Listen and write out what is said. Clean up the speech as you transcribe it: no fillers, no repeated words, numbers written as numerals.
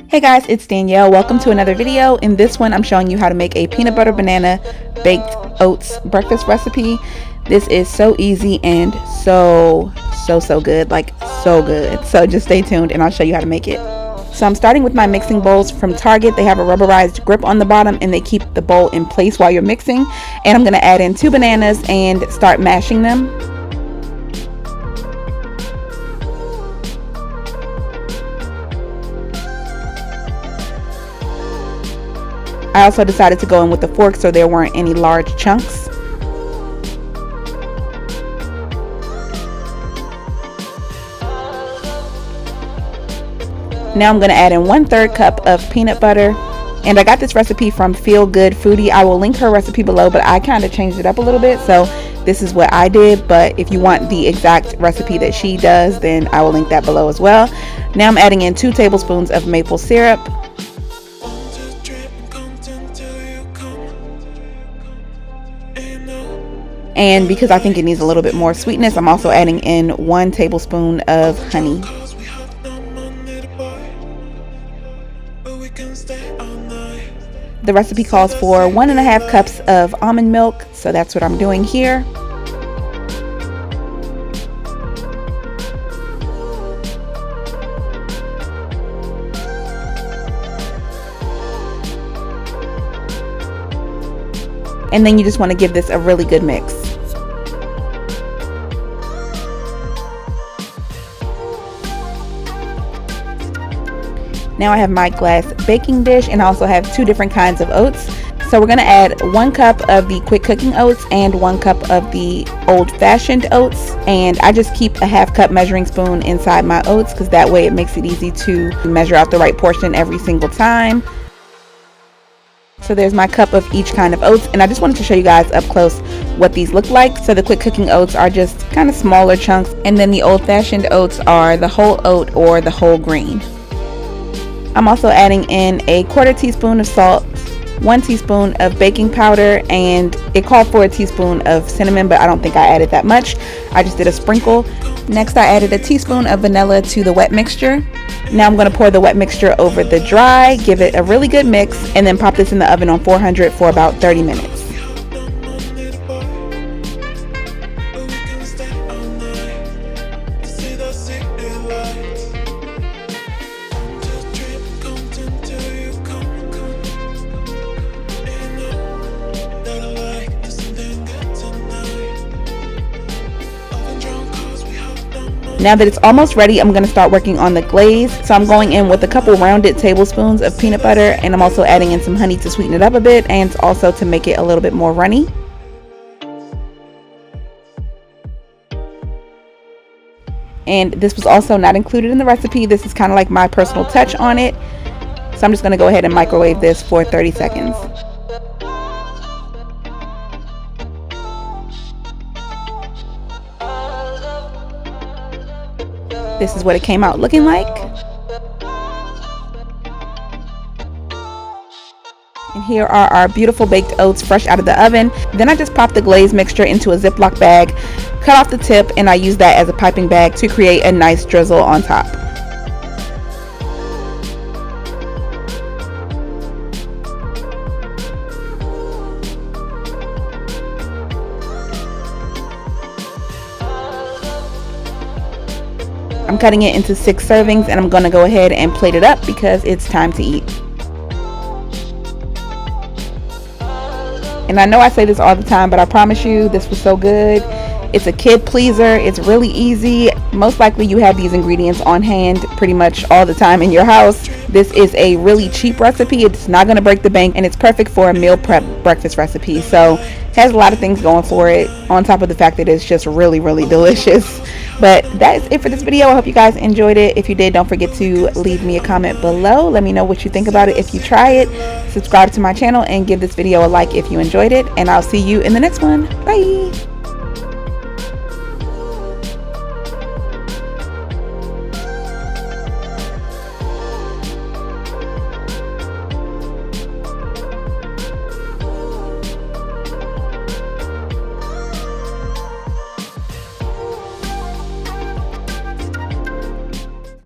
Hey guys, it's Danielle. Welcome to another video. In this one, I'm showing you how to make a peanut butter banana baked oats breakfast recipe. This is so easy and so good, like so good. So just stay tuned and I'll show you how to make it. So I'm starting with my mixing bowls from Target. They have a rubberized grip on the bottom and they keep the bowl in place while you're mixing. And I'm going to add in 2 bananas and start mashing them. I also decided to go in with a fork so there weren't any large chunks. Now I'm going to add in 1/3 cup of peanut butter. And I got this recipe from Feel Good Foodie. I will link her recipe below, but I kind of changed it up a little bit. So this is what I did. But if you want the exact recipe that she does, then I will link that below as well. Now I'm adding in 2 tablespoons of maple syrup. And because I think it needs a little bit more sweetness, I'm also adding in 1 tablespoon of honey. The recipe calls for 1.5 cups of almond milk, so that's what I'm doing here. And then you just want to give this a really good mix. Now I have my glass baking dish and I also have 2 different kinds of oats. So we're going to add 1 cup of the quick cooking oats and 1 cup of the old fashioned oats. And I just keep a 1/2 cup measuring spoon inside my oats because that way it makes it easy to measure out the right portion every single time. So there's my cup of each kind of oats, and I just wanted to show you guys up close what these look like. So the quick cooking oats are just kind of smaller chunks, and then the old fashioned oats are the whole oat or the whole grain. I'm also adding in a 1/4 teaspoon of salt, 1 teaspoon of baking powder, and it called for a teaspoon of cinnamon, but I don't think I added that much. I just did a sprinkle. Next I added a teaspoon of vanilla to the wet mixture. Now I'm going to pour the wet mixture over the dry, give it a really good mix, and then pop this in the oven on 400 for about 30 minutes. Now that it's almost ready, I'm going to start working on the glaze. So I'm going in with a couple rounded tablespoons of peanut butter, and I'm also adding in some honey to sweeten it up a bit and also to make it a little bit more runny. And this was also not included in the recipe. This is kind of like my personal touch on it. So I'm just going to go ahead and microwave this for 30 seconds. This is what it came out looking like. And here are our beautiful baked oats fresh out of the oven. Then I just popped the glaze mixture into a Ziploc bag, cut off the tip, and I used that as a piping bag to create a nice drizzle on top. I'm cutting it into 6 servings and I'm going to go ahead and plate it up because it's time to eat. And I know I say this all the time, but I promise you this was so good. It's a kid pleaser. It's really easy. Most likely you have these ingredients on hand pretty much all the time in your house. This is a really cheap recipe. It's not going to break the bank, and it's perfect for a meal prep breakfast recipe. So it has a lot of things going for it on top of the fact that it's just really delicious. But that is it for this video. I hope you guys enjoyed it. If you did, don't forget to leave me a comment below. Let me know what you think about it if you try it. Subscribe to my channel and give this video a like if you enjoyed it. And I'll see you in the next one. Bye.